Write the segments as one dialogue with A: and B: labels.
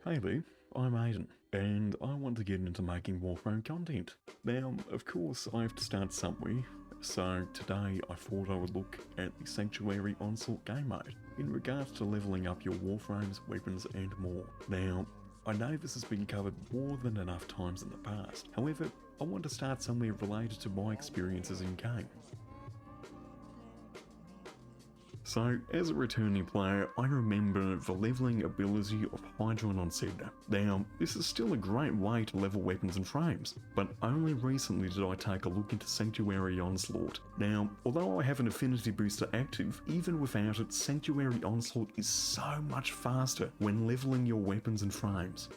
A: Hey there, I'm Aiden, and I want to get into making Warframe content. Now, of course, I have to start somewhere, so today I thought I would look at the Sanctuary Onslaught game mode, in regards to leveling up your Warframes, weapons and more. Now, I know this has been covered more than enough times in the past, however, I want to start somewhere related to my experiences in game. So, as a returning player, I remember the leveling ability of Hydron on Sedna. Now, this is still a great way to level weapons and frames, but only recently did I take a look into Sanctuary Onslaught. Now, although I have an affinity booster active, even without it, Sanctuary Onslaught is so much faster when leveling your weapons and frames.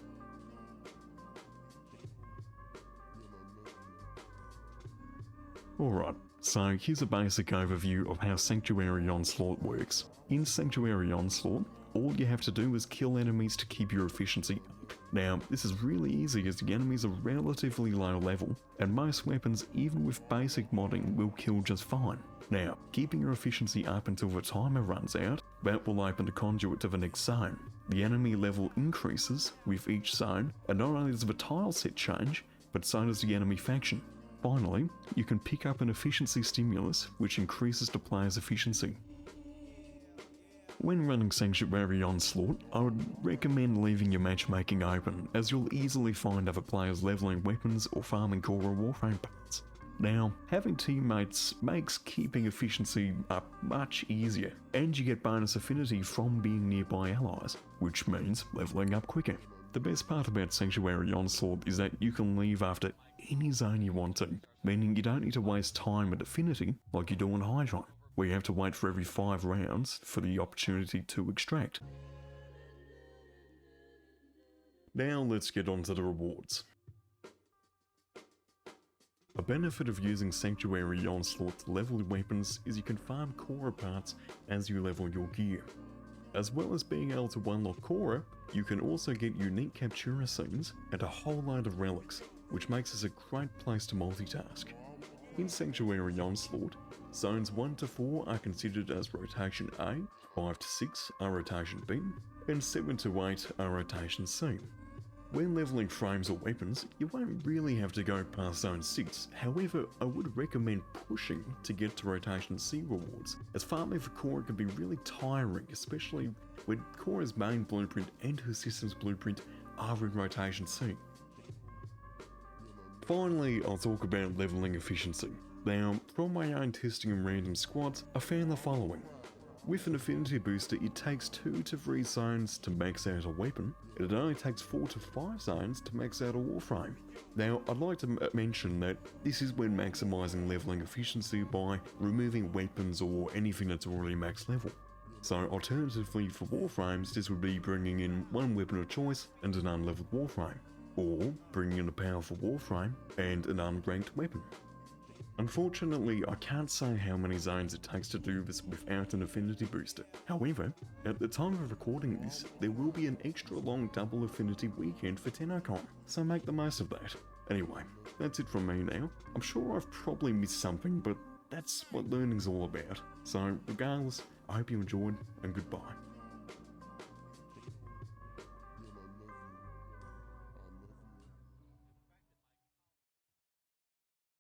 A: Alright, so here's a basic overview of how Sanctuary Onslaught works. In Sanctuary Onslaught, all you have to do is kill enemies to keep your efficiency up. Now, this is really easy as the enemies are relatively low level, and most weapons, even with basic modding, will kill just fine. Now, keeping your efficiency up until the timer runs out, that will open the conduit to the next zone. The enemy level increases with each zone, and not only does the tile set change, but so does the enemy faction. Finally, you can pick up an efficiency stimulus, which increases the player's efficiency. When running Sanctuary Onslaught, I would recommend leaving your matchmaking open, as you'll easily find other players leveling weapons or farming core or Warframe parts. Now, having teammates makes keeping efficiency up much easier, and you get bonus affinity from being nearby allies, which means leveling up quicker. The best part about Sanctuary Onslaught is that you can leave after any zone you want to, meaning you don't need to waste time at Affinity like you do on Hydron, where you have to wait for every 5 rounds for the opportunity to extract. Now let's get on to the rewards. A benefit of using Sanctuary Onslaught to level your weapons is you can farm Cora parts as you level your gear. As well as being able to unlock Cora, you can also get unique Captura scenes and a whole load of relics, which makes this a great place to multitask. In Sanctuary Onslaught, zones 1 to 4 are considered as rotation A, 5 to 6 are rotation B, and 7 to 8 are rotation C. When leveling frames or weapons, you won't really have to go past Zone 6, however I would recommend pushing to get to Rotation C rewards, as farming for Cora can be really tiring, especially when Cora's main blueprint and her system's blueprint are in Rotation C. Finally, I'll talk about leveling efficiency. Now, from my own testing and random squads, I found the following. With an affinity booster, it takes 2 to 3 zones to max out a weapon, and it only takes 4 to 5 zones to max out a Warframe. Now, I'd like to mention that this is when maximising levelling efficiency by removing weapons or anything that's already max level. So alternatively for Warframes, this would be bringing in one weapon of choice and an unleveled Warframe, or bringing in a powerful Warframe and an unranked weapon. Unfortunately, I can't say how many zones it takes to do this without an affinity booster. However, at the time of recording this, there will be an extra long double affinity weekend for TennoCon, so make the most of that. Anyway, that's it from me now. I'm sure I've probably missed something, but that's what learning's all about. So regardless, I hope you enjoyed, and goodbye.